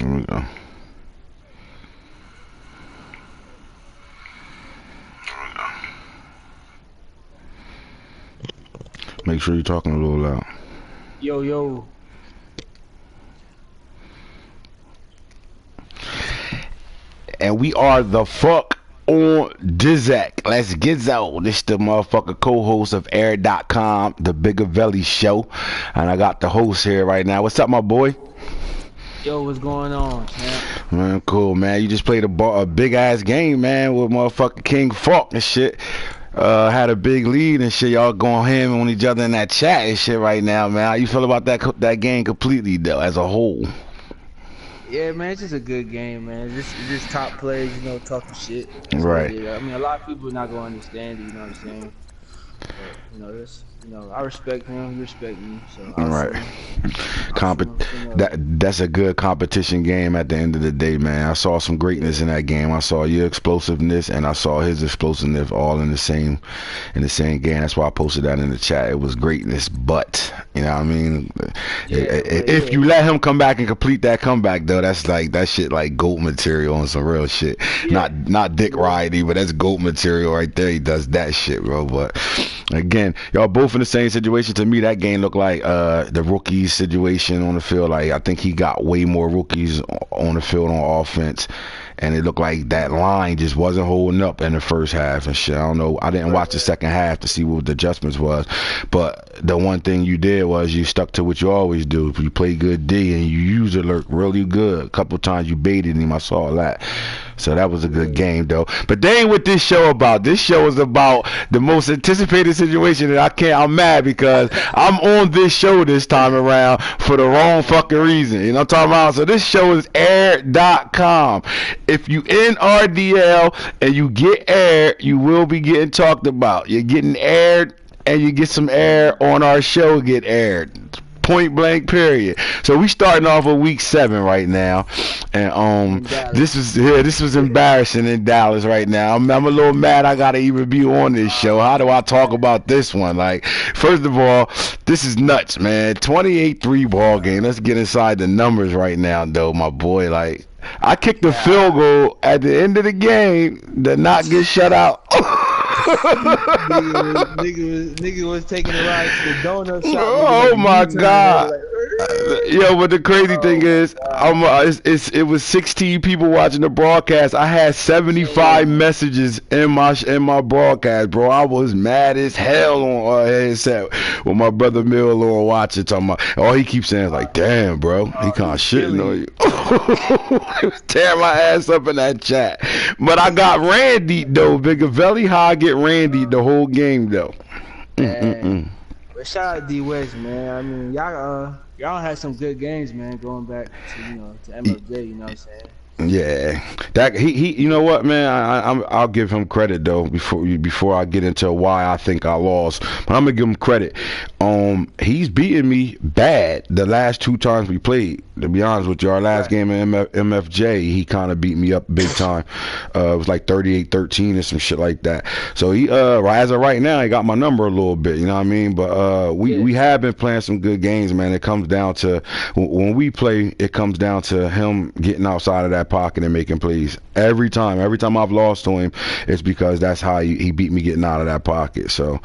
There we go. Make sure you're talking a little loud. Yo, yo. And we are the fuck on Dizak. Let's get out. This the motherfucker co-host of R.D.L3, the Bigger Show. And I got the host here right now. What's up, my boy? Yo, what's going on, champ? Man, cool, man. You just played a big ass game, man, with motherfucking King Falk and shit. Had a big lead and shit. Y'all going ham on each other in that chat and shit right now, man. How you feel about that game completely, though, as a whole? Yeah, man, it's just a good game, man. Just top players, you know, talking shit. That's right. I mean, a lot of people are not gonna understand it, you know what I'm saying? But, I respect him, he respect me, so right. That's a good competition game at the end of the day, man. I saw some greatness in that game. I saw your explosiveness and I saw his explosiveness all in the same game. That's why I posted that in the chat. It was greatness, but you know what I mean? If you let him come back and complete that comeback, though, that's like that shit like GOAT material and some real shit. Yeah. Not Dick Riley, but that's GOAT material right there. He does that shit, bro. But again, y'all both in the same situation. To me, that game looked like the rookies situation on the field. Like, I think he got way more rookies on the field on offense, and it looked like that line just wasn't holding up in the first half and shit. I don't know. I didn't watch the second half to see what the adjustments was, but the one thing you did was you stuck to what you always do. If you play good D and you use alert really good, a couple times you baited him. I saw that. So that was a good game, though. But they ain't what this show about. This show is about the most anticipated situation that I'm mad because I'm on this show this time around for the wrong fucking reason. You know what I'm talking about? So this show is R.D.L3. If you in RDL and you get air, you will be getting talked about. You're getting aired and you get some air on our show get aired. Point blank period. So we starting off with week 7 right now, and this was embarrassing in Dallas right now. I'm a little mad I gotta even be on this show. How do I talk about this one? Like, first of all, this is nuts, man. 28-3 ball game. Let's get inside the numbers right now, though, my boy. Like, I kicked the field goal at the end of the game to not get shut out. nigga was taking a ride to the donut shop. Oh my god! Yo, but the crazy thing is, it was 16 people watching the broadcast. I had 75 messages in my broadcast, bro. I was mad as hell on headset with my brother Miller on watching. Talking about, all he keeps saying is like, "Damn, bro, he kind of shitting on you." He was tearing my ass up in that chat. But I got Randy though, Bigger Velly. How I get Randy the whole game though. But shout out D West, man. I mean, y'all had some good games, man. Going back to MLJ, you know what I'm saying? Yeah, that he you know what, man, I'll give him credit though before I get into why I think I lost, but I'm gonna give him credit. He's beaten me bad the last 2 times we played. To be honest with you, our last game in MFJ, he kind of beat me up big time. It was like 38-13 or some shit like that. So he as of right now, he got my number a little bit, you know what I mean? But we have been playing some good games, man. It comes down to when we play, it comes down to him getting outside of that pocket and making plays. Every time I've lost to him, it's because that's how he beat me getting out of that pocket. So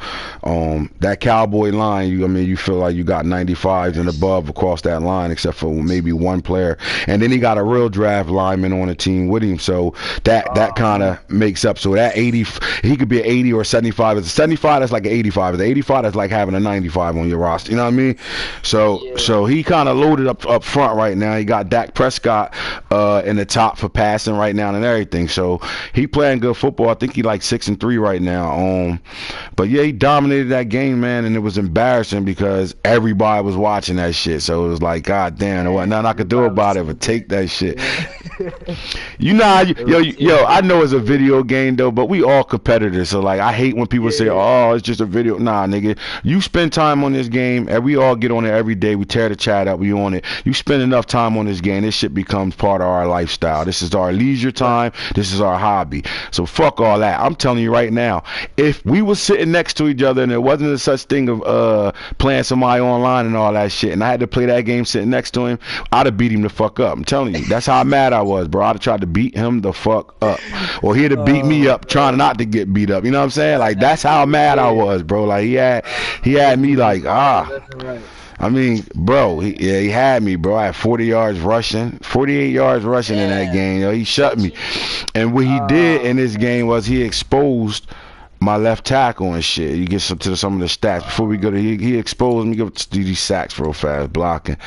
that Cowboy line, you feel like you got 95s and above across that line, except for maybe one player, and then he got a real draft lineman on the team with him, so that kind of makes up. So that 80, he could be an 80 or 75. It's a 75 that's like an 85. It's an 85 that's like having a 95 on your roster. You know what I mean? So he kind of loaded up front right now. He got Dak Prescott in the top for passing right now and everything. So he playing good football. I think he like 6-3 right now. But yeah, he dominated that game, man, and it was embarrassing because everybody was watching that shit. So it was like, God damn, there wasn't nothing I could do about it but take that shit. You know how yo, I know it's a video game though, but we all competitors. So like, I hate when people say, "Oh, it's just a video." Nah, nigga, you spend time on this game, and we all get on it every day. We tear the chat up. We on it. You spend enough time on this game, this shit becomes part of our lifestyle. This is our leisure time. This is our hobby. So fuck all that. I'm telling you right now, if we were sitting next to each other and there wasn't a such thing of playing somebody online and all that shit, and I had to play that game sitting next to him, I'd have beat him the fuck up. I'm telling you, that's how mad I was, bro. I'd have tried to beat him the fuck up, or he'd have beat me up trying not to get beat up. You know what I'm saying? Like that's how mad I was, bro. Like he had me like I mean, bro, he had me, bro. I had 40 yards rushing, 48 yards rushing in that game. He shut me. And what he did in this game was he exposed my left tackle and shit. You get to some of the stats before we go to he exposed me. Go to these sacks real fast, blocking.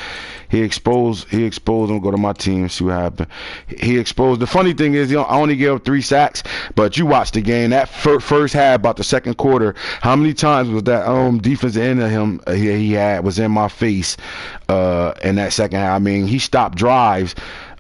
He exposed him. Go to my team, see what happened. He exposed. The funny thing is, I only gave up 3 sacks, but you watched the game. That first half, about the second quarter, how many times was that defensive end of him he had was in my face in that second half? I mean, he stopped drives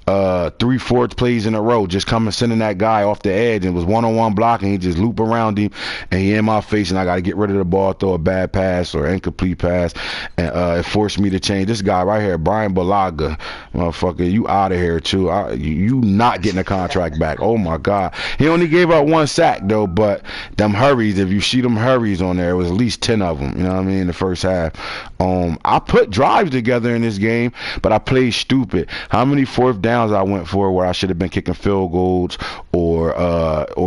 3-4 plays in a row, just coming sending that guy off the edge, and it was one-on-one blocking. He just loop around him, and he in my face, and I got to get rid of the ball, throw a bad pass or incomplete pass, and it forced me to change. This guy right here, Brian Balaga, motherfucker, you out of here too. You not getting a contract back. Oh my God, he only gave up 1 sack though, but them hurries, if you see them hurries on there, it was at least 10 of them. You know what I mean? In the first half, I put drives together in this game, but I played stupid. How many fourth downs I went for where I should have been kicking field goals or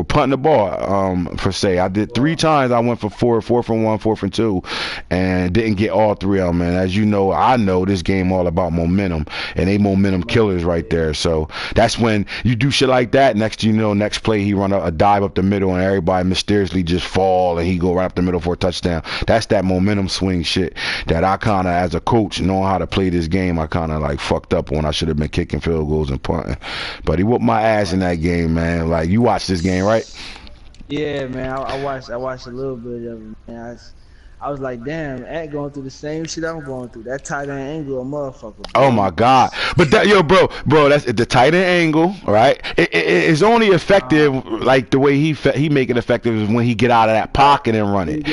punting the ball for say. I did 3 times. I went for 4th and 1, 4th and 2, and didn't get all 3 of them. And as you know, I know this game all about momentum, and they momentum killers right there. So that's when you do shit like that. Next you know, next play he run a dive up the middle, and everybody mysteriously just fall, and he go right up the middle for a touchdown. That's that momentum swing shit that I kind of, as a coach, knowing how to play this game, I kind of like fucked up when I should have been kicking field goals and punting. But he whooped my ass in that game, man. Like, you watched this game, right? Yeah, man. I watched a little bit of it, man. I was like, damn, Ant going through the same shit I'm going through. That tight end angle, a motherfucker. Bro. Oh my God! But that, bro, that's the tight end angle, right? It's only effective like the way he make it effective is when he get out of that pocket and run it.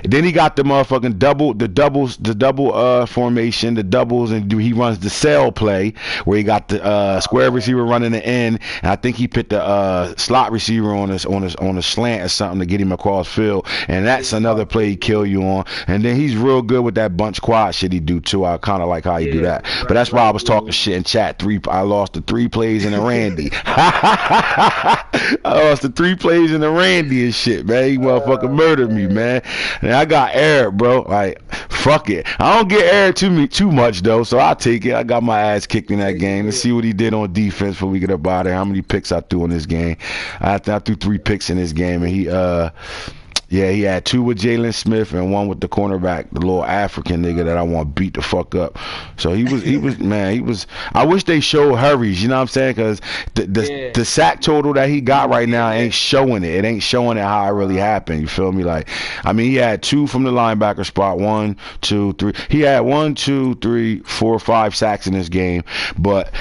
Then he got the motherfucking double formation, the doubles, and he runs the cell play where he got the square receiver running the end, and I think he put the slot receiver on a slant or something to get him across field, and that's another play he kill you on. And then he's real good with that bunch quad shit he do too. I kind of like how he do that. But that's why I was talking shit in chat. I lost the 3 plays in the Randy. I lost the 3 plays in the Randy and shit, man. He motherfucking murdered me, man. And I got aired, bro. Like, fuck it. I don't get aired too much though, so I'll take it. I got my ass kicked in that game. Let's see what he did on defense before we get up out of there. How many picks I threw in this game? I threw 3 picks in this game, and he had 2 with Jalen Smith and 1 with the cornerback, the little African nigga that I want to beat the fuck up. So he was. I wish they showed hurries, you know what I'm saying? Because the sack total that he got right now ain't showing it. It ain't showing it how it really happened. You feel me? Like, I mean, he had 2 from the linebacker spot, 1, 2, 3. He had 1, 2, 3, 4, 5 sacks in this game, but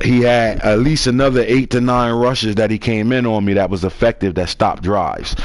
he had at least another 8 to 9 rushes that he came in on me that was effective, that stopped drives.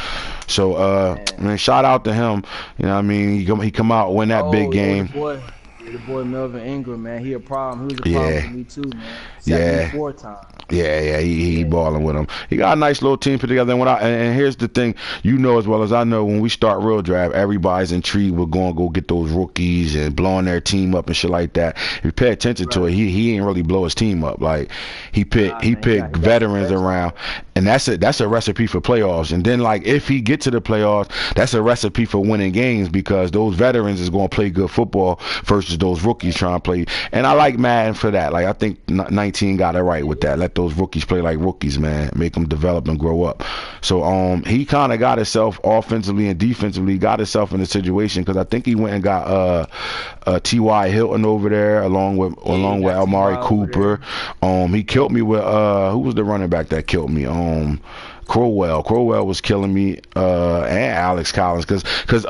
So, man, shout out to him. You know what I mean? He come out and win that big game. The boy Melvin Ingram, man, he a problem. He was a problem for me too, man. Sacked me 4 times. Yeah, he balling with him. He got a nice little team put together. And here's the thing, you know as well as I know, when we start real draft, everybody's intrigued. We're going to go get those rookies and blowing their team up and shit like that. If you pay attention to it, he ain't really blow his team up. Like, he picked veterans around, and that's a recipe for playoffs. And then, like, if he get to the playoffs, that's a recipe for winning games, because those veterans is going to play good football versus those rookies trying to play. And I like Madden for that. Like, I think 19 got it right with that. Let those rookies play like rookies, man. Make them develop and grow up. So he kind of got himself offensively and defensively, got himself in a situation, because I think he went and got T.Y. Hilton over there along with Amari Cooper. He killed me with who was the running back that killed me? Crowell was killing me, and Alex Collins, because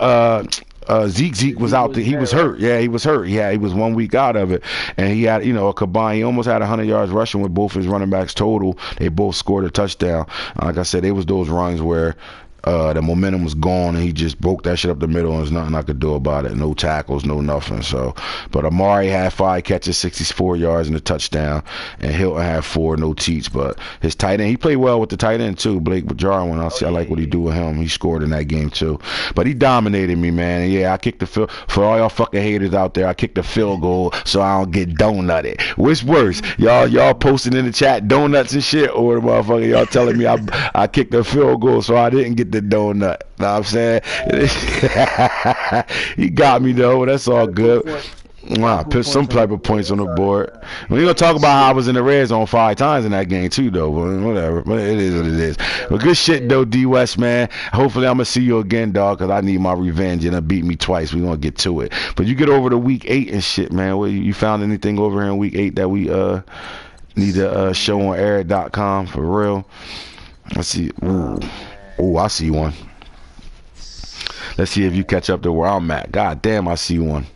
Zeke was out there. He was hurt. Yeah, he was hurt. Yeah, he was 1 week out of it, and he had, a combined. He almost had 100 yards rushing with both his running backs total. They both scored a touchdown. Like I said, it was those runs where The momentum was gone, and he just broke that shit up the middle, and there's nothing I could do about it. No tackles, no nothing. So, but Amari had 5 catches, 64 yards, and a touchdown, and Hilton had 4, no teats. But his tight end, he played well with the tight end too. Blake Jarwin, I like what he do with him. He scored in that game too. But he dominated me, man. And yeah, I kicked the field for all y'all fucking haters out there. I kicked the field goal so I don't get donutted. What's worse, y'all posting in the chat donuts and shit, or the motherfucker y'all telling me I kicked the field goal so I didn't get the donut? Know what I'm saying? He got me though. That's all good. Wow, put some type of points on the board. We're gonna talk about how I was in the red zone 5 times in that game too, though. But whatever, but it is what it is. But good shit though, D West, man. Hopefully I'm gonna see you again, dog, because I need my revenge. And beat me twice. We gonna get to it. But you get over to week 8 and shit, man. You found anything over here in week 8 that we need to show on air.com for real? Let's see. Ooh, I see one. Let's see if you catch up to where I'm at. God damn, I see one.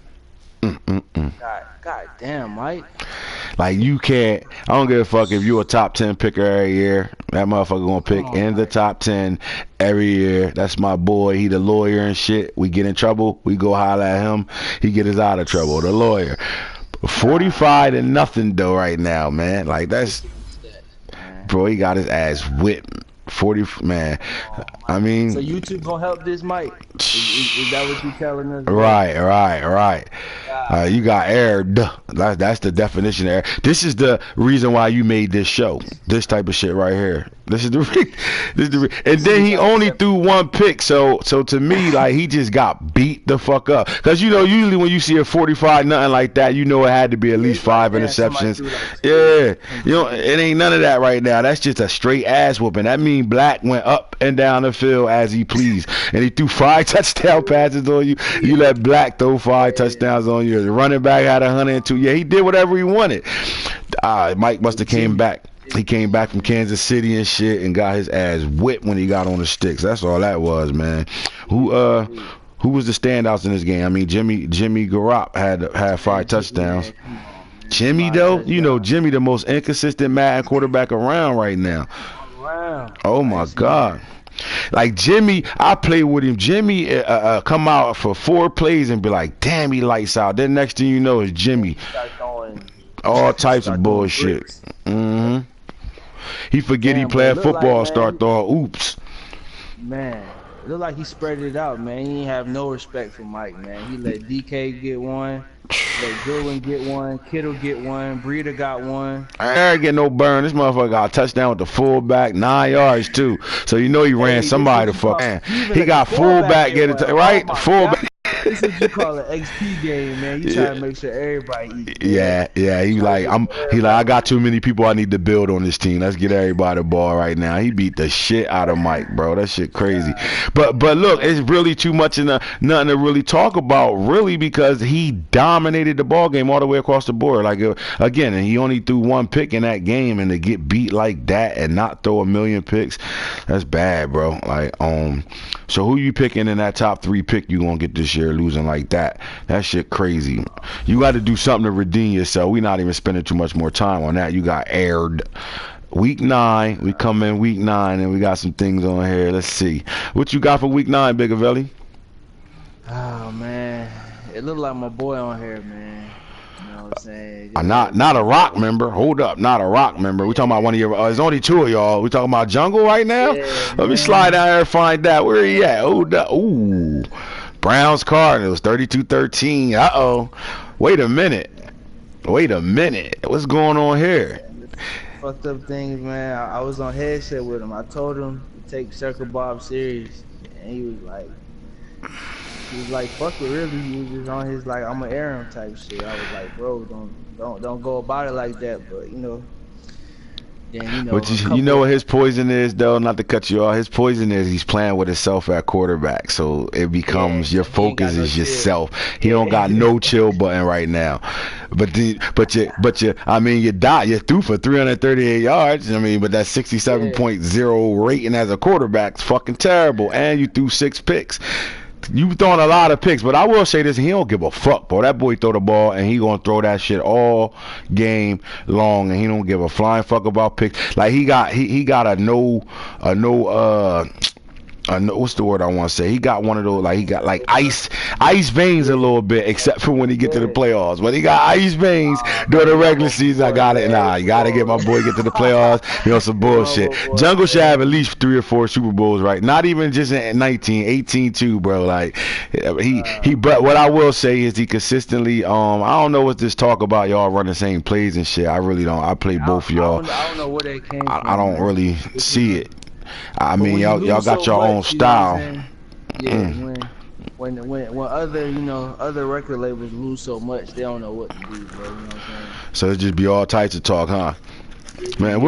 God damn, Mike. Like, you can't. I don't give a fuck if you're a top 10 picker every year. That motherfucker gonna pick in the top 10 every year. That's my boy. He the lawyer and shit. We get in trouble, we go holler at him. He get us out of trouble. The lawyer. 45 to nothing though right now, man. Like, that's, bro. He got his ass whipped. 40, man. I mean, so YouTube gonna help this, Mike? Is that what you telling us? Right. You got aired. That's the definition of air. This is the reason why you made this show. This type of shit right here. This is the and then he only threw 1 pick. So to me, like, he just got beat the fuck up. Cause usually when you see a 45 nothing like that, it had to be at least 5 interceptions. Yeah, it ain't none of that right now. That's just a straight ass whooping. That means Black went up and down the field as he pleased, and he threw 5 touchdown passes on you. You let Black throw 5 touchdowns on you. The running back had 102. Yeah, he did whatever he wanted. Mike must have came back. He came back from Kansas City and shit and got his ass whipped when he got on the sticks. That's all that was, man. Who was the standouts in this game? I mean, Jimmy Garoppolo had 5 touchdowns. Jimmy though, Jimmy the most inconsistent Madden quarterback around right now. Oh my God. Like, Jimmy, I play with him. Jimmy come out for 4 plays and be like, damn, he lights out. Then next thing you know is Jimmy. All types of bullshit. He forget he playing football, start throwing oops. Man, it look like he spread it out, man. He ain't have no respect for Mike, man. He let DK get one, let Goodwin get one, Kittle get one, Breeder got one. I ain't get no burn. This motherfucker got a touchdown with the fullback, 9 yards too. So he ran somebody to fuck. He got fullback get it right, fullback. This is what you call an XP game, man. You try to make sure everybody eats. Yeah. He like, I got too many people I need to build on this team. Let's get everybody the ball right now. He beat the shit out of Mike, bro. That shit crazy. But look, it's really too much nothing to really talk about, really, because he dominated the ball game all the way across the board. Like, again, and he only threw 1 pick in that game, and to get beat like that and not throw a million picks, that's bad, bro. Like, so who you picking in that top 3 pick you gonna get this year, losing like that? That shit crazy. You got to do something to redeem yourself. We not even spending too much more time on that. You got aired. Week 9. We come in week 9 and we got some things on here. Let's see. What you got for week 9, Bigavelli? Oh, man. It look like my boy on here, man. You know what I'm saying? Not a rock member. Hold up, not a rock member. We talking about one of your. There's only 2 of y'all. We talking about Jungle right now. Yeah, Let me slide down here and find that. Where he at? Hold up. Ooh, Browns Cardinals 32-13. Uh-oh. Wait a minute. What's going on here? Fucked up things, man. I was on headset with him. I told him to take Circle Bob serious, and he was like, fuck it, really. He was just on his, like, I'm gonna air him type shit. I was like, bro, don't go about it like that. But then But you know what his poison is, though? Not to cut you off. His poison is he's playing with himself at quarterback, so it becomes your focus is yourself. He don't got no chill button right now. But you threw for 338 yards. I mean, but that 67.0 rating as a quarterback is fucking terrible, and you threw 6 picks. You throwing a lot of picks, but I will say this: he don't give a fuck, bro. That boy throw the ball, and he gonna throw that shit all game long, and he don't give a flying fuck about picks. Like, he got a no what's the word I want to say? He got one of those, like he got like ice veins a little bit, except for when he get to the playoffs. But he got ice veins during the regular season. I got it. Nah, you gotta get my boy get to the playoffs. You know, some bullshit. Jungle should have at least 3 or 4 Super Bowls, right? Not even just in 19, 18 too, bro. Like he. But what I will say is he consistently. I don't know what this talk about y'all running the same plays and shit. I really don't. I play both of y'all. I don't know where they came from. I don't really see it. I mean, y'all got your own style. Yeah, when other other record labels lose so much, they don't know what to do, bro. You know what I'm saying? So it just be all types of talk, huh? Man,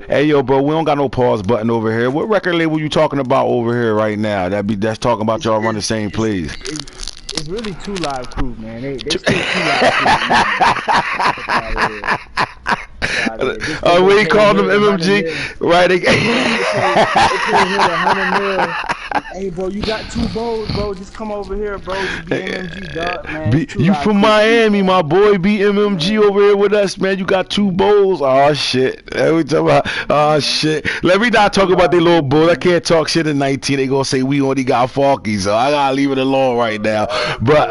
hey yo, bro, we don't got no pause button over here. What record label you talking about over here right now? That's talking about y'all run the same plays. It's really 2 Live Crew, man. They still 2 Live Crew. We called them MMG, right? They hit 100 mil. Hey, bro, you got 2 bowls, bro. Just come over here, bro. Just be MMG, dog, man. You from Miami, my boy. Be MMG over here with us, man. You got 2 bowls. Oh, shit. We talking about, oh, shit. Let me not talk about their little bowls. I can't talk shit in 19. They gonna say we only got Falky, so I gotta leave it alone right now. But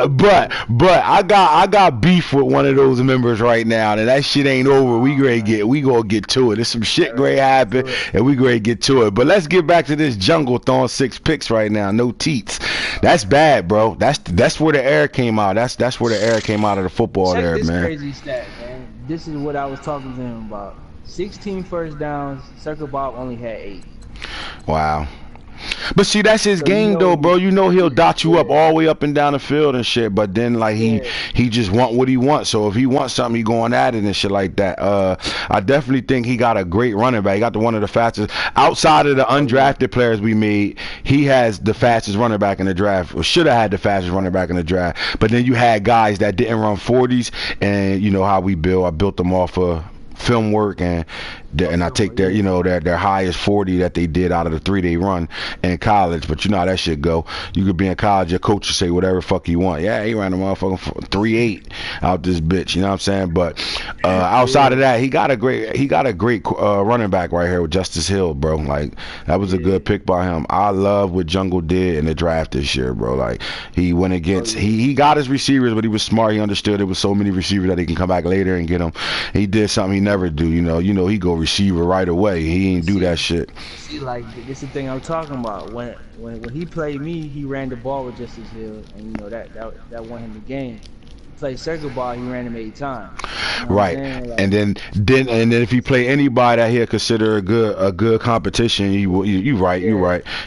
I got beef with one of those members right now, and that shit ain't over. We gonna get to it. There's some shit gonna happen, and we gonna get to it. But let's get back to this Jungle throwing 6 picks right now, no teats. That's bad, bro. That's where the air came out. That's where the air came out of the football. Check there, this man. Crazy stat, man. This is what I was talking to him about. 16 first downs. Circle Bob only had 8. Wow. But see, that's his game though, bro. You know he'll dot you up all the way up and down the field and shit. But then like he just want what he wants. So if he wants something, he going at it and shit like that. I definitely think he got a great running back. He got one of the fastest outside of the undrafted players we made. He has the fastest running back in the draft. Or should have had the fastest running back in the draft. But then you had guys that didn't run 40s, and you know how we build. I built them off of film work, and I take their their highest 40 that they did out of the 3-day run in college. But you know how that shit go. You could be in college, your coach will say whatever fuck you want. Yeah, he ran a motherfucking 3.8 out this bitch. You know what I'm saying? But outside of that, he got a great running back right here with Justice Hill, bro. Like that was a good pick by him. I love what Jungle did in the draft this year, bro. Like he went against he got his receivers, but he was smart. He understood there was so many receivers that he can come back later and get them. He did something he never do. You know he go receiver right away. He ain't do that shit. See, like this is the thing I'm talking about. When he played me, he ran the ball with Justice Hill, and you know that won him the game. Play circle ball, he ran him 8 times. You know right, like, and then if he play anybody that he'll consider a good competition, you right.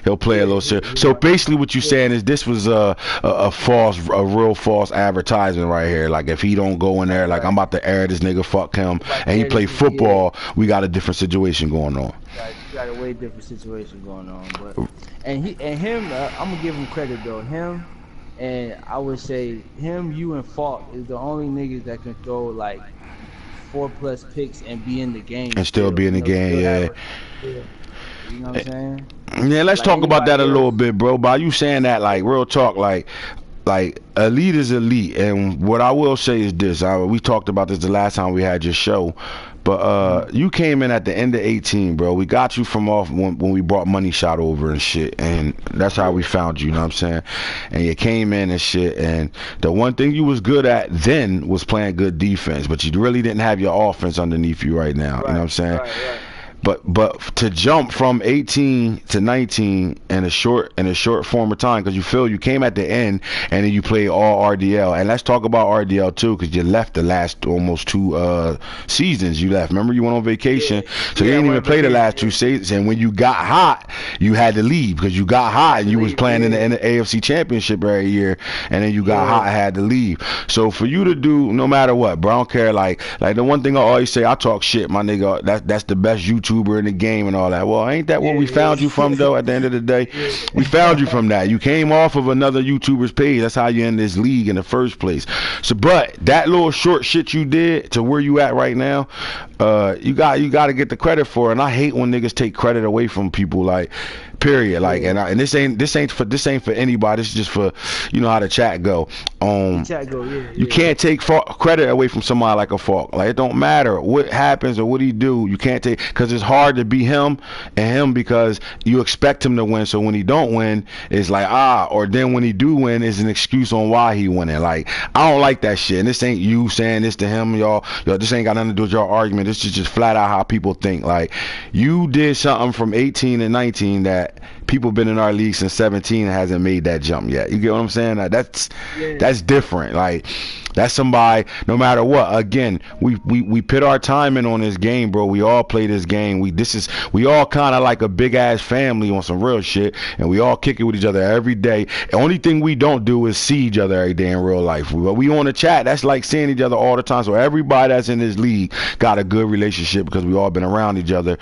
He'll play a little serious. So basically, what you saying is this was a real false advertisement right here. Like if he don't go in there, like I'm about to air this nigga, fuck him, and he play football, we got a different situation going on. You got a way different situation going on, but and him, I'm gonna give him credit though. Him. And I would say him, you, and Falk is the only niggas that can throw like 4+ picks and be in the game. And still be in the game, yeah. You know what I'm saying? Yeah, let's talk about that a little bit, bro. By you saying that, like real talk, like elite is elite. And what I will say is this: we talked about this the last time we had your show. But you came in at the end of 18, bro. We got you from off when we brought Money Shot over and shit, and that's how we found you know what I'm saying? And you came in and shit, and the one thing you was good at then was playing good defense, but you really didn't have your offense underneath you right now, you know what I'm saying? Right. But to jump from 18 to 19 in a short form of time, because you came at the end and then you played all RDL. And let's talk about RDL too, because you left the last almost 2 seasons. You left. Remember, you went on vacation, so you didn't even play the last 2 seasons. And when you got hot, you had to leave because you got hot and you was playing in the AFC Championship every year, and then you got hot and had to leave. So for you to do no matter what, bro, I don't care. Like the one thing I always say, I talk shit, my nigga. That's the best YouTuber in the game and all that. Well, ain't that where we found you from though? At the end of the day, we found you from that. You came off of another YouTuber's page. That's how you in this league in the first place. So, but that little short shit you did to where you at right now, you got to get the credit for it. And I hate when niggas take credit away from people. Like Period. Like, Yeah. and this ain't for anybody. This is just for, you know how the chat go. The chat go, yeah, You yeah. can't take credit away from somebody like a Falk. Like, it don't matter what happens or what he do. You can't take, because it's hard to be him because you expect him to win. So when he don't win, it's like or then when he do win, it's an excuse on why he winning. Like, I don't like that shit. And this ain't you saying this to him, y'all. This ain't got nothing to do with your argument. This is just flat out how people think. Like, you did something from 18 and 19 that people been in our league since 17 and hasn't made that jump yet. You get what I'm saying? Like, that's different. Like, that's somebody, no matter what. Again, we put our time in on this game, bro. We all play this game. We all kind of like a big ass family on some real shit, and we all kick it with each other every day. The only thing we don't do is see each other every day in real life. But we on the chat, that's like seeing each other all the time. So everybody that's in this league got a good relationship because we all been around each other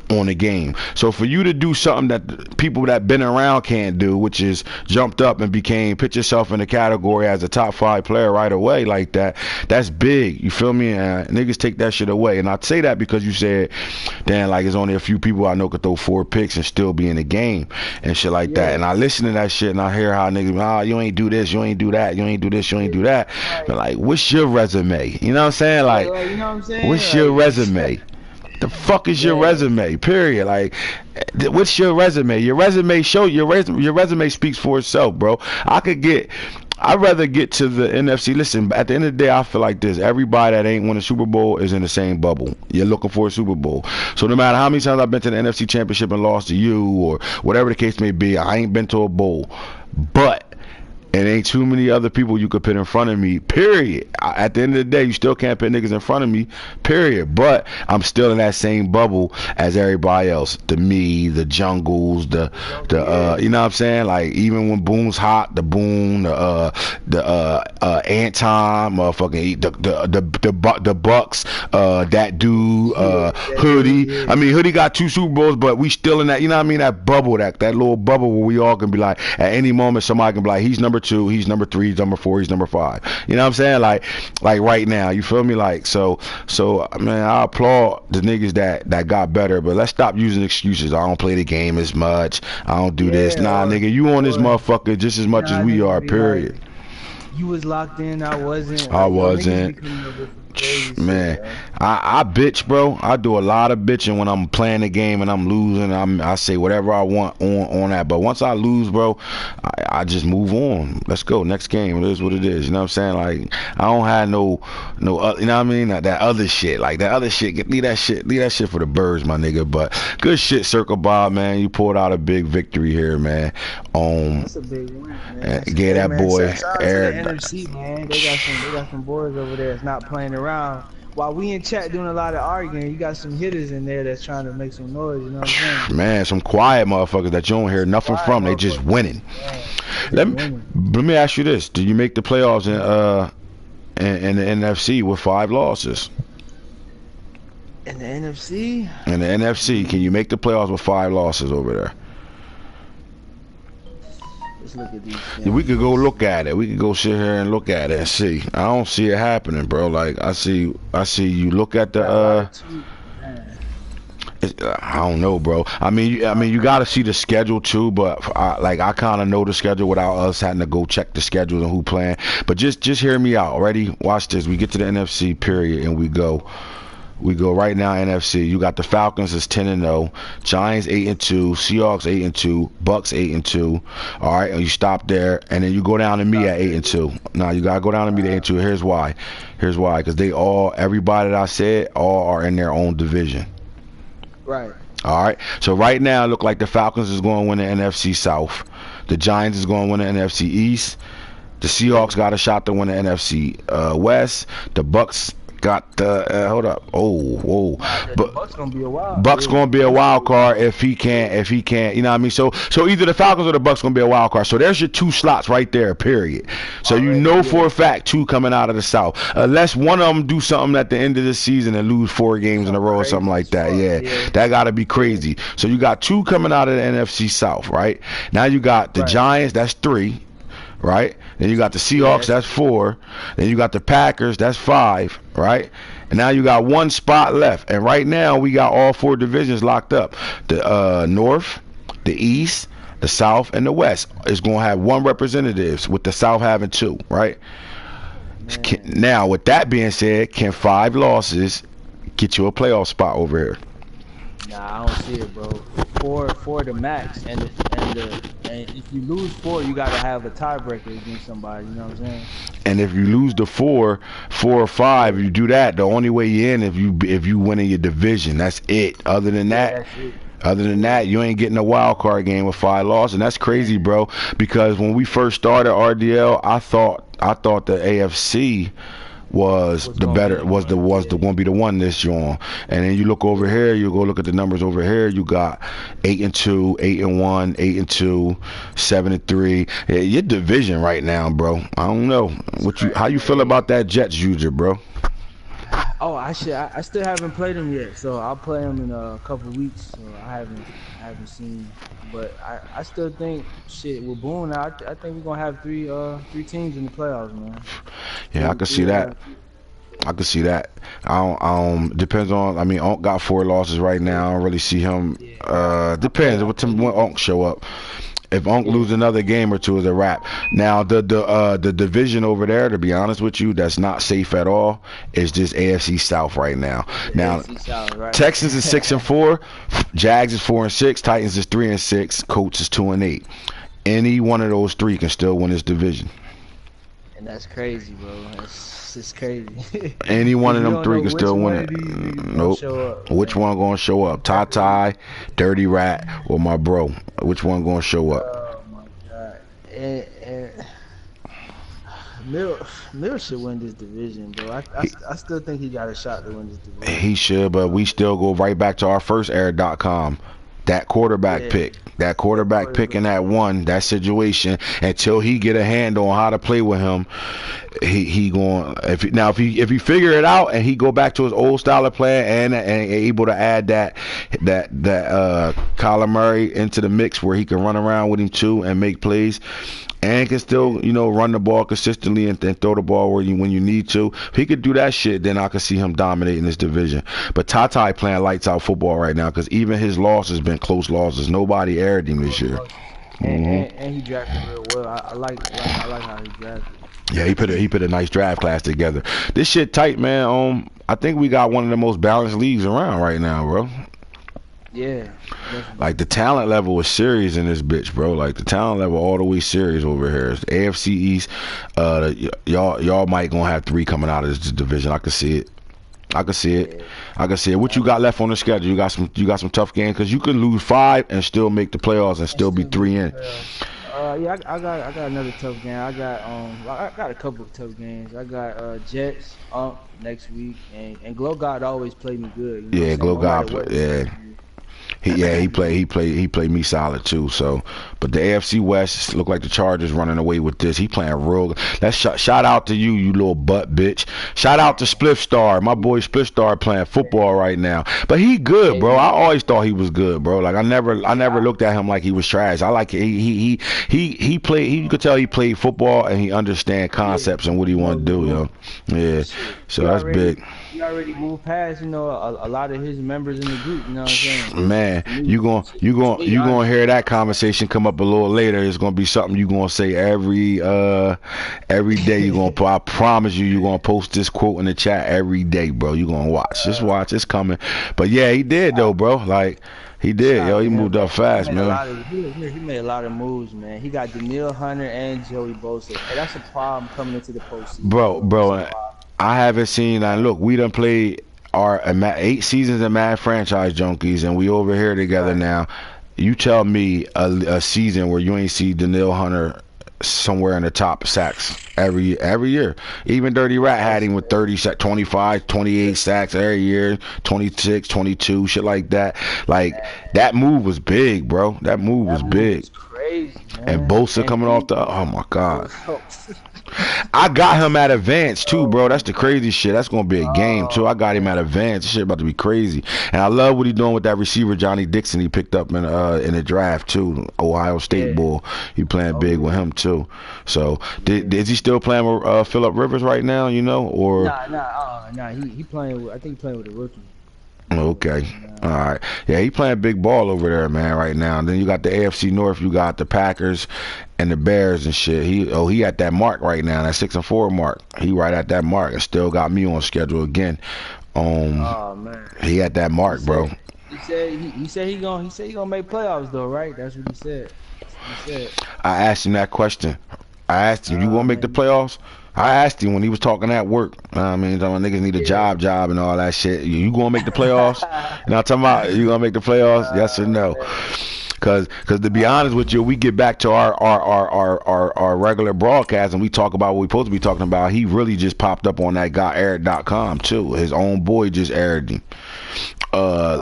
on the game. So for you to do something that people that been around can't do, which is jumped up and put yourself in the category as a top 5 player right away like that, that's big. You feel me? Niggas take that shit away. And I say that because you said, damn, like, it's only a few people I know could throw 4 picks and still be in the game and shit like that. And I listen to that shit and I hear how niggas, you ain't do this, you ain't do that, you ain't do this, you ain't do that. But like, what's your resume? You know what I'm saying? Like, you know what I'm saying? what's your resume? The fuck is your resume? Period. Like, what's your resume? Your resume speaks for itself, bro. I'd rather get to the NFC. Listen, at the end of the day, I feel like this. Everybody that ain't won a Super Bowl is in the same bubble. You're looking for a Super Bowl. So no matter how many times I've been to the NFC Championship and lost to you or whatever the case may be, I ain't been to a bowl. But it ain't too many other people you could put in front of me, period. At the end of the day, you still can't put niggas in front of me, period. But I'm still in that same bubble as everybody else. The me, the jungles, you know what I'm saying? Like, even when Boom's hot, the Boom, Anton, motherfucking, the Bucks, that dude, Hoodie. I mean, Hoodie got 2 Super Bowls, but we still in that, you know what I mean? That bubble, that little bubble where we all can be like, at any moment, somebody can be like, he's number 2, he's number 3, he's number 4, he's number 5. You know what I'm saying? Like right now, you feel me? Like, so man, I applaud the niggas that got better, but let's stop using excuses. I don't play the game as much, I don't do this. Nah, nigga, you on this motherfucker just as much as we are, period. Like, you was locked in, I wasn't. I wasn't. Man, I bitch, bro. I do a lot of bitching when I'm playing the game and I'm losing. I say whatever I want on that. But once I lose, bro, I just move on. Let's go. Next game. It is what it is. You know what I'm saying? Like, I don't have no you know what I mean? That other shit. Like, that other shit. Leave that shit for the birds, my nigga. But good shit, Circle Bob, man. You pulled out a big victory here, man. That's a big win, man. Gave that boy Eric. NFC, man. They got some boys over there that's not playing around. While we in chat doing a lot of arguing, you got some hitters in there that's trying to make some noise, you know what I'm saying? Man, some quiet motherfuckers that you don't hear nothing from. They just winning. Let me ask you this. Do you make the playoffs in the NFC with 5 losses? In the NFC? In the NFC, can you make the playoffs with 5 losses over there? Look at these things. We could go look at it. We could go sit here and look at it and see. I don't see it happening, bro. Like, I see you look at the I don't know, bro. I mean, you got to see the schedule too. But I kind of know the schedule without us having to go check the schedule and who playing. But just hear me out. Ready? Watch this. We get to the NFC period and we go right now NFC. You got the Falcons is 10-0, Giants 8-2, Seahawks 8-2, Bucks 8-2. All right, and you stop there, and then you go down to me at 8-2. Now you gotta go down to me at 8-2. Here's why. Because everybody that I said, all are in their own division. Right. All right. So right now, it look like the Falcons is going to win the NFC South. The Giants is going to win the NFC East. The Seahawks got a shot to win the NFC West. The Bucks got the hold up. Whoa. But Bucks gonna be a wild. Bucks gonna be a wild card if he can't. You know what I mean? So either the Falcons or the Bucks gonna be a wild card. So there's your 2 slots right there. Period. So you know for a fact 2 coming out of the South, unless one of them do something at the end of the season and lose 4 games in a row or something like that. Yeah, that gotta be crazy. So you got 2 coming out of the NFC South, right? Now you got the Giants. That's 3. Right? Then you got the Seahawks, that's 4. Then you got the Packers, that's 5, right? And now you got 1 spot left. And right now we got all 4 divisions locked up. The North, The East, the South, and the West is going to have one representatives, with the South having two, right? Man, Now, with that being said, can 5 losses get you a playoff spot over here? nah, I don't see it, bro. Four the max, and if you lose four, you gotta have a tiebreaker against somebody. You know what I'm saying? And if you lose the four or five, Yeah, you do that. The only way you in if you win in your division. That's it. yeah, that's it. Other than Yeah, that, you ain't getting a wild card game with 5 losses, and that's crazy, bro. Because when we first started RDL, I thought the AFC was what's the gonna be better the one? was the Yeah, one be the one this year. And then you look over yeah. here, you go look at the numbers over here. You got 8-2, 8-1, 8-2, 7-3. Yeah, your division right now, bro. I don't know It's what you how you feel crazy. about that Jets user, bro. Oh, I still haven't played him yet, so I'll play him in a couple weeks. So I haven't seen, but I still think shit with Boone. I think we're gonna have three teams in the playoffs, man. Yeah, I can see Three. that. I can see that. Depends on. I mean, Onk got 4 losses right now. I don't really see him. Yeah, Depends I what play time when you. Onk show up. If Unc Yeah, lose another game or two, is a wrap. Now the division over there, to be honest with you, that's not safe at all. Is just AFC South right now. it's the Now AFC South, right? Texans is 6-4, Jags is 4-6, Titans is 3-6, Colts is 2-8. Any one of those three can still win this division. And that's crazy, bro. That's just crazy. Any one Cause of you them don't three know can which still win one it. of these niggas gonna Nope. show up, Which man. one gonna show up? Ty, Dirty Rat, or my bro? Which one gonna show up? Oh my god. And Mill should win this division, bro. I still think he got a shot to win this division. He should, but we still go right back to our first R.D.com. That quarterback Yeah, pick. That that quarterback pick in quarterback. that one, that situation, until he get a handle on how to play with him, he going if he figure it out and he go back to his old style of playing and able to add that Kyler Murray into the mix where he can run around with him too and make plays and can Yeah, still run the ball consistently and throw the ball when you need to. If he could do that shit, then I could see him dominating this division. But Tata playing lights out football right now because even his loss has been close losses. Nobody aired him this close year. losses. hmm And he drafted real well. I like how he drafted. Yeah, he put a nice draft class together. This shit tight, man. I think we got one of the most balanced leagues around right now, bro. Yeah, Like definitely. the talent level is serious in this bitch, bro. Like the talent level all the way serious over here. It's AFC East. Y'all might gonna have 3 coming out of this division. I can see it. I can see it. Yeah. I can see it. What you got left on the schedule? You got some tough games because you can lose 5 and still make the playoffs and And still be still make 3 the in. playoffs. Yeah, I got another tough game. I got a couple of tough games. I got Jets next week, and Glow God always played me good. You know what I'm Yeah, saying? Glow No matter God. what the Yeah, schedule he played me solid too. So, but the AFC West look like the Chargers running away with this. He playing real. Let's shout out to you, you little butt bitch. Shout out to Spliff Star, my boy Spliff Star playing football right now. But he good, bro. I is. always thought he was good, bro. Like I never Yeah, looked at him like he was trash. I like he played. You could tell he played football and he understand yeah. concepts and what he He want knows to what's do, going on. Yeah. Shit, So that's big. he already moved past, a lot of his members in the group. You know what I'm saying? Man, To me, you gon' you to gon' me, you gonna honestly, hear you know that what I'm saying? conversation come up a little later. It's gonna be something you gonna say every day. I promise you gonna post this quote in the chat every day, bro. You gonna watch. Just watch. It's coming. But yeah, he did though, bro. Like he did, Shout yo. out He to him, moved up man. He fast, made a man. lot of he made a lot of moves, man. He got Daniil Hunter and Joey Bosa. And that's a problem coming into the postseason, bro. It's a Bro. problem. I haven't seen. And look, we done played our 8 seasons of Mad Franchise Junkies, and we over here together Right. now. You tell me a season where you ain't see Daniil Hunter somewhere in the top sacks every year. Even Dirty Rat had That's him with crazy. 30 25, 28 sacks every year, 26, 22, shit like that. Like that move was big, bro. That move was That move big. was crazy, And man. Bosa coming off the oh my god. Bosa. I got him at advance too, Oh bro. my That's the crazy shit. That's gonna be a game too. I God. got him at advance. This shit about to be crazy. And I love what he doing with that receiver Johnny Dixon he picked up in the draft too. Ohio State Yeah. bull. He playing Oh big with yeah. him too. So Yeah. is he still playing with Phillip Rivers right now? Or Nah. He playing with. I think he playing with a rookie. Okay. You know, All right. Yeah, he playing big ball over there, man, right now. And then you got the AFC North, you got the Packers and the Bears and shit. He at that mark right now, that 6-4 mark. He right at that mark and still got me on schedule again. oh man, He at that he mark, bro. said he said he gonna make playoffs though, right? That's what he said. That's what he said. I asked him that question. I asked him, you gonna make the Man, playoffs? I asked him when he was talking at work. I mean, talking about niggas need a yeah. job, and all that shit. You gonna make the playoffs? And I'm talking about you gonna make the playoffs? Yes or no? Man. Cause to be honest with you, we get back to our regular broadcast and we talk about what we supposed to be talking about. He really just popped up on that guy Eric.com too. His own boy just aired him.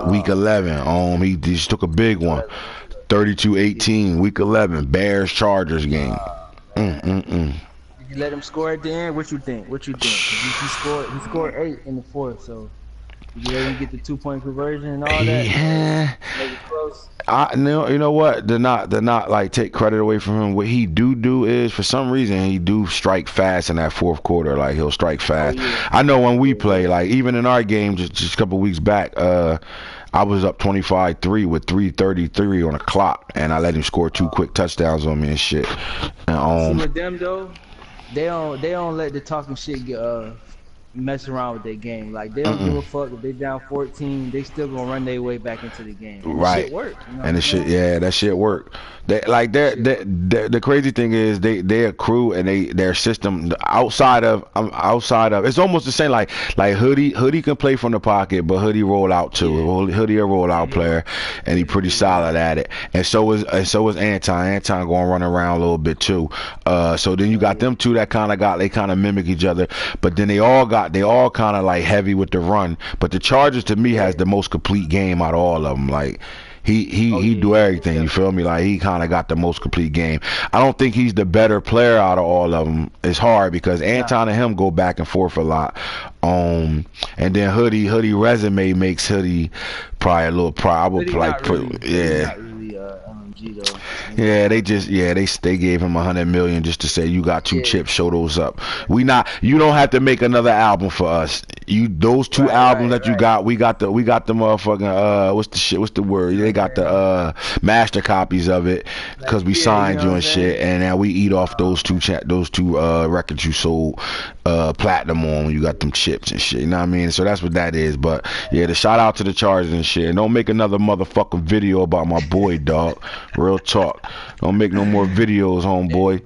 Week 11. He just took a big one. 32-18. Week 11. Bears Chargers game. Did you let him score at the end? What you think? What you think? 'Cause he scored 8 in the fourth. So did you let him get the 2-point conversion and all that? Yeah. Make it close. I know, you know what? They're not like take credit away from him. What he do is for some reason he do strike fast in that fourth quarter. Like he'll strike fast. Oh, yeah. I know when we play, like even in our game just a couple weeks back, I was up 25-3 with 3:33 on the clock, and I let him score 2 quick touchdowns on me and shit. See And with them though, they don't let the talking shit get mess around with their game. Like they don't give a fuck if they down 14, they still gonna run their way back into the game. And right. shit work. You know And the shit, yeah, that shit work. They like the crazy thing is they accrue and their system outside of it's almost the same like Hoodie can play from the pocket, but Hoodie roll out too. Yeah. Hoodie a roll out player, and he pretty solid at it. And so is Anton. Anton going to run around a little bit too. So then you got them two that kind of mimic each other, but then they all kind of like heavy with the run. But the Chargers to me has the most complete game out of all of them. Like. He do everything. You feel me? Like he kind of got the most complete game. I don't think he's the better player out of all of them. It's hard because Anton and him go back and forth a lot. And then Hoodie resume makes Hoodie probably a little I would like yeah. Though. Yeah, they gave him $100 million just to say you got 2 chips, show those up. You don't have to make another album for us. Those 2 albums that you got, we got the motherfucking what's the word? They got the master copies of it because we signed you and shit, and now we eat off those two records you sold platinum on when you got them chips and shit. You know what I mean? So that's what that is. But yeah, the shout out to the Chargers and shit. And don't make another motherfucking video about my boy, dog. Real talk. Don't make no more videos, homeboy.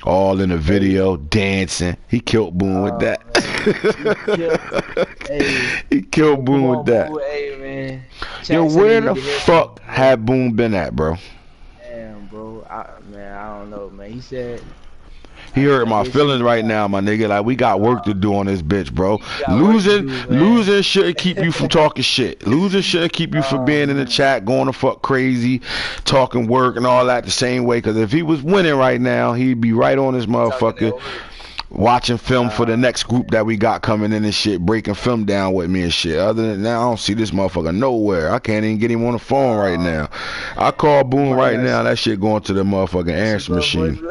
All in the video, dancing. He killed Boone with that. He killed Boone with that. Hey, man. Yo, where the fuck had Boone been at, bro? Damn, bro. I don't know, man. He said... He hurt my feelings right now, my nigga. Like, we got work to do on this bitch, bro. Losing shouldn't keep you from talking shit. Losing shouldn't keep you from being in the chat, going to fuck crazy, talking work and all that the same way. Because if he was winning right now, he'd be right on this motherfucker, watching film for the next group that we got coming in and shit, breaking film down with me and shit. Other than that, I don't see this motherfucker nowhere. I can't even get him on the phone right now. I call Boone right now, that shit going to the motherfucking answer machine.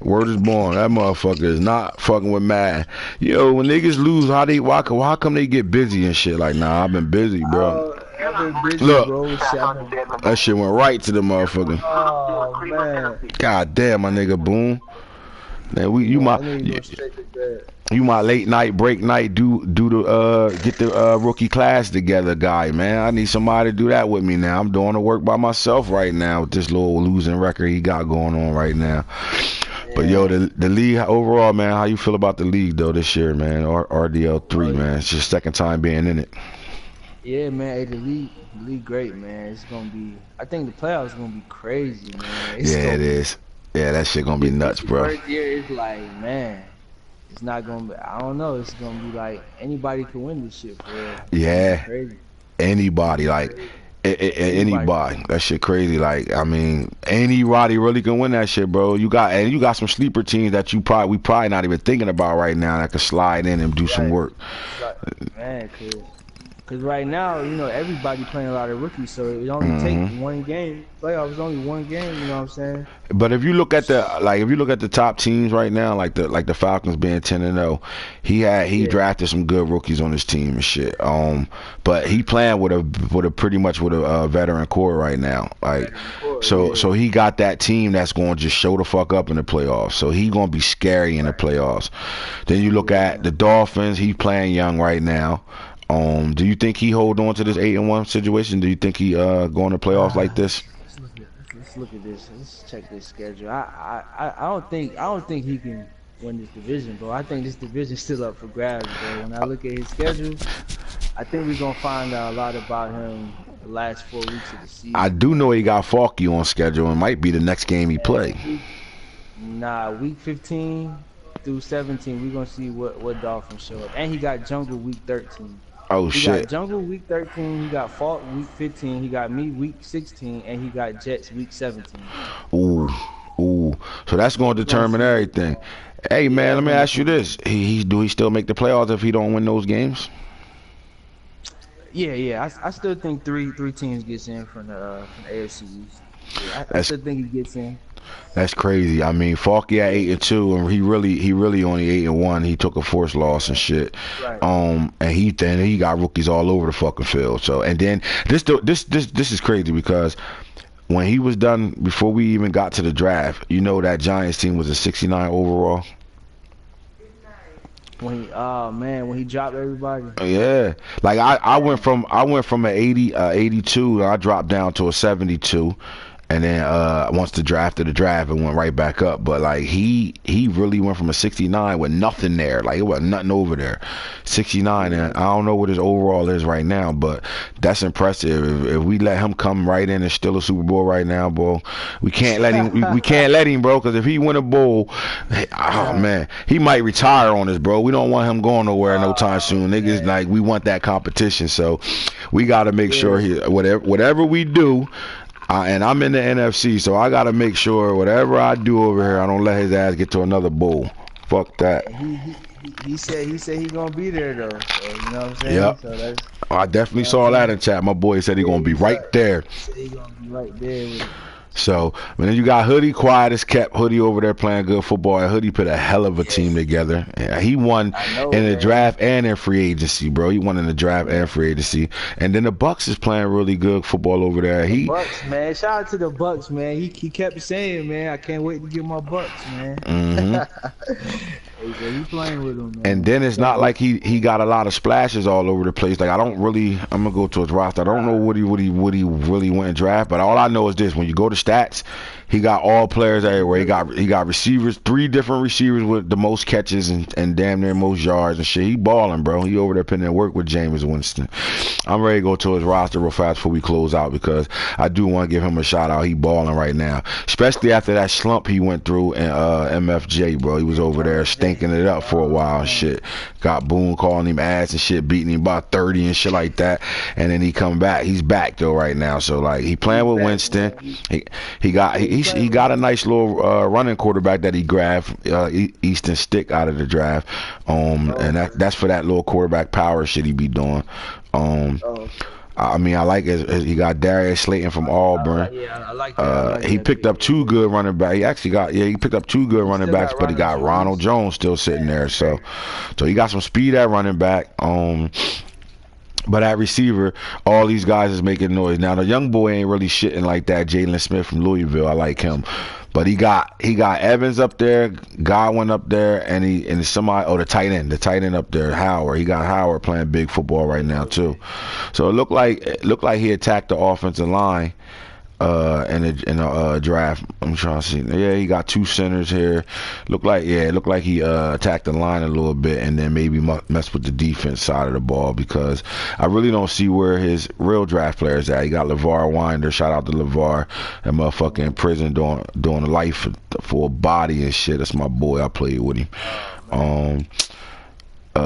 Word is born. That motherfucker is not fucking with Madden. Yo, when niggas lose, why come they get busy and shit? Like, nah, I've been busy, bro. Look, bro. that shit went right to the motherfucker. Oh, man. God damn, my nigga Boone. Man, you my late night break night get the rookie class together guy, man. I need somebody to do that with me now. I'm doing the work by myself right now with this little losing record he got going on right now. But yo, the league overall, man, how you feel about the league though this year, man? R.D.L3, man. It's your second time being in it. Yeah, man. Hey, the league great, man. It's gonna be. I think the playoffs are gonna be crazy, man. It is. Yeah, that shit gonna be nuts, bro. First year is like, man, it's not gonna be. I don't know. It's gonna be like anybody can win this shit, bro. Yeah. Anybody, like. Anybody. That shit crazy. Like, I mean, anybody really can win that shit, bro. You got some sleeper teams that we probably not even thinking about right now that can slide in and do some work. Man, Cause right now, everybody playing a lot of rookies, so it only take Hmm. one game. Playoffs is only one game. You know what I'm saying? But if you look at the top teams right now, like the Falcons being 10-0, he Yeah. drafted some good rookies on his team and shit. But he playing with a pretty much with a veteran core right now. Like, Veteran core. so Yeah. he got that team that's going to just show the fuck up in the playoffs. So he going to be scary in the Right. playoffs. Then you look Yeah, at the man. Dolphins. He playing young right now. Do you think he hold on to this 8-1 situation? Do you think he going to playoffs like this? Let's look at this. Let's check this schedule. I don't think he can win this division, bro. I think this division's still up for grabs, bro. When I look at his schedule, I think we're gonna find out a lot about him the last 4 weeks of the I season, do know man. he got Falky on schedule and might be the next game he play. Week 15 through 17, we're gonna see what Dolphins show up. And he got Jungle week 13. Oh He got shit. Jungle week 13, he got Falk week 15, he got me week 16, and he got Jets week 17. Ooh, ooh. So that's So going to we're gonna determine see. everything. Hey Yeah, man, that's let me gonna ask you determine. this: do he still make the playoffs if he don't win those games? Yeah. I still think three teams gets in from the AFC East. Yeah, I That's still think he gets in. that's crazy. I mean, Falky at Yeah, 8-2, and he really only 8-1. He took a forced loss and shit. right. And he got rookies all over the fucking field. So and then this is crazy because when he was done before we even got to the draft, that Giants team was a 69 overall. When he dropped everybody. Yeah, like I went from an 82, and I dropped down to a 72, and then once the draft of the draft, it went right back up. But like he really went from a 69 with nothing there, like it wasn't nothing over there, 69, and I don't know what his overall is right now, but that's impressive. If we let him come right in and steal a Super Bowl right now, bro, we can't let him. We can't let him, bro, because if he win a bowl, oh man, he might retire on us, bro. We don't want him going nowhere no time soon. Niggas, Man. like, we want that competition, so we got to make sure Yeah. he whatever we do. And I'm in the NFC, so I gotta make sure whatever I do over here, I don't let his ass get to another bowl. Fuck that. He said he gonna be there though. So you know what I'm saying? Yep, So that's I you definitely know what saw I'm that saying? in chat. My boy said he Yeah, gonna be right there. he said he gonna be right there with it. So, and then you got Hoodie, quiet as kept. Hoodie over there playing good football, and Hoodie put a hell of a Yeah, team together. Yeah, he won I know, in the man. draft and in free agency, bro. He won in the draft Yeah. and free agency. And then the Bucks is playing really good football over there. The Bucks, man. Shout out to the Bucks, man. He kept saying, man, I can't wait to get my Bucks, man. Hmm. He said he playing with them, And man. then it's Can't not wait. like he got a lot of splashes all over the place. Like, I'm gonna go to his roster. I don't know what he really went and draft, but all I know is this: when you go to stats, he got all players everywhere. He got receivers, 3 different receivers with the most catches and damn near most yards and shit. He balling, bro. He over there putting in work with Jameis Winston. I'm ready to go to his roster real fast before we close out because I do want to give him a shout out. He balling right now, especially after that slump he went through in MFJ, bro. He was over there stinking it up for a while and shit. Got Boone calling him ass and shit, beating him about 30 and shit like that. And then he come back. He's back though right now. So like he playing He's with back, Winston. man. He got a nice little running quarterback that he grabbed, Easton Stick, out of the draft. And Okay. that's for that little quarterback power shit he be doing. Um, Okay. I mean, I like he got Darius Slayton from Auburn. I like that. I like He that picked up pick. 2 good running backs. He picked up 2 good He running still backs, got but he Ronald got Ronald Jones. Jones still sitting there. So he got some speed at running back. But at receiver, all these guys is making noise. Now the young boy ain't really shitting like that. Jalen Smith from Louisville, I like him. But he got Evans up there, Godwin up there, and somebody, the tight end up there, Howard. He got Howard playing big football right now too. So it looked like he attacked the offensive line in a draft. I'm trying to see. Yeah, he got 2 centers here. It looked like he attacked the line a little bit and then maybe messed with the defense side of the ball because I really don't see where his real draft players at. He got LeVar Winder. Shout out to LeVar. That motherfucker in prison doing a life for a body and shit. That's my boy. I played with him. Oh man. Um.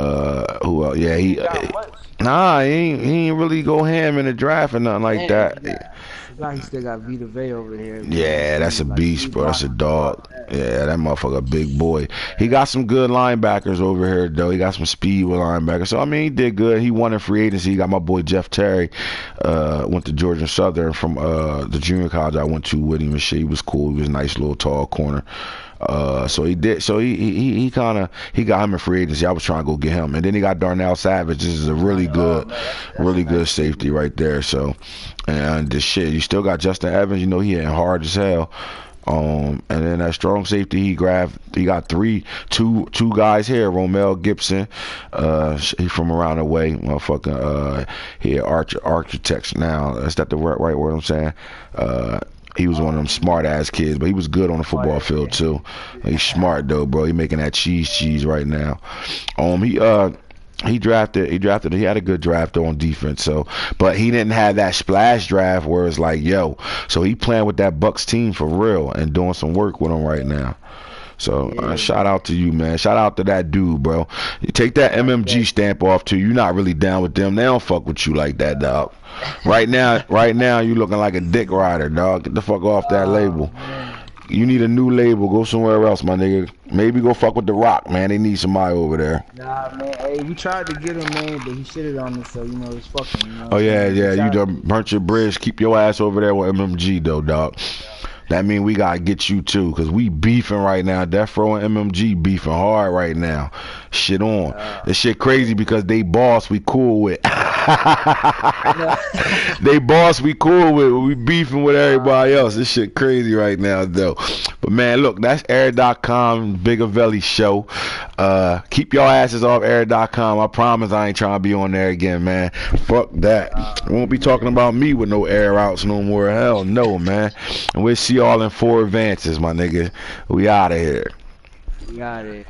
Who else? Yeah, He ain't got much. Nah, he ain't really go ham in the draft or nothing like Damn, that. I forgot he still got Vita Vea over here, man. Yeah, that's a He beast, bro. That's a blocking for all dog. that. Yeah, that motherfucker, big boy. He got some good linebackers over here, though. He got some speed with linebackers. So I mean, he did good. He won in free agency. He got my boy Jeff Terry. Went to Georgia Southern from the junior college I went to with him and shit. He was cool. He was a nice little tall corner. So he did. So he kind of he got him in free agency. I was trying to go get him, and then he got Darnell Savage. This is a really good, really good safety right there. So, and the shit, you still got Justin Evans. You know he hitting hard as hell. And then that strong safety he got two guys here. Romel Gibson, he from around the way, motherfucking he architects now. Is that the right word I'm saying? He was one of them smart ass kids, but he was good on the football field too. He's smart though, bro. He making that cheese right now. He had a good draft on defense, so but he didn't have that splash draft where it's like, yo, so he playing with that Bucks team for real and doing some work with them right now. So shout out to you, man. Shout out to that dude, bro. You take that MMG stamp off too. You're not really down with them. They don't fuck with you like that, dog. Right now, you looking like a dick rider, dog. Get the fuck off that label. You need a new label. Go somewhere else, my nigga. Maybe go fuck with The Rock, man. They need somebody over there. Nah, man. Hey, we tried to get him, man, but he shitted on us, so you know it's fucking. You know Oh yeah. You done burnt your bridge. Keep your ass over there with MMG though, dog. That mean we gotta get you too, cause we beefing right now. Death Row and MMG beefing hard right now. Shit on. This shit crazy because they boss we cool with. They boss we cool with. We beefing with everybody else. This shit crazy right now though. But man, look, that's air.com Bigavelli show. Keep your asses off air.com. I promise I ain't trying to be on there again, man. Fuck that. We won't be talking about me with no air outs no more. Hell no, man. And we'll see y'all in 4 advances, my nigga. We out of here. We got it.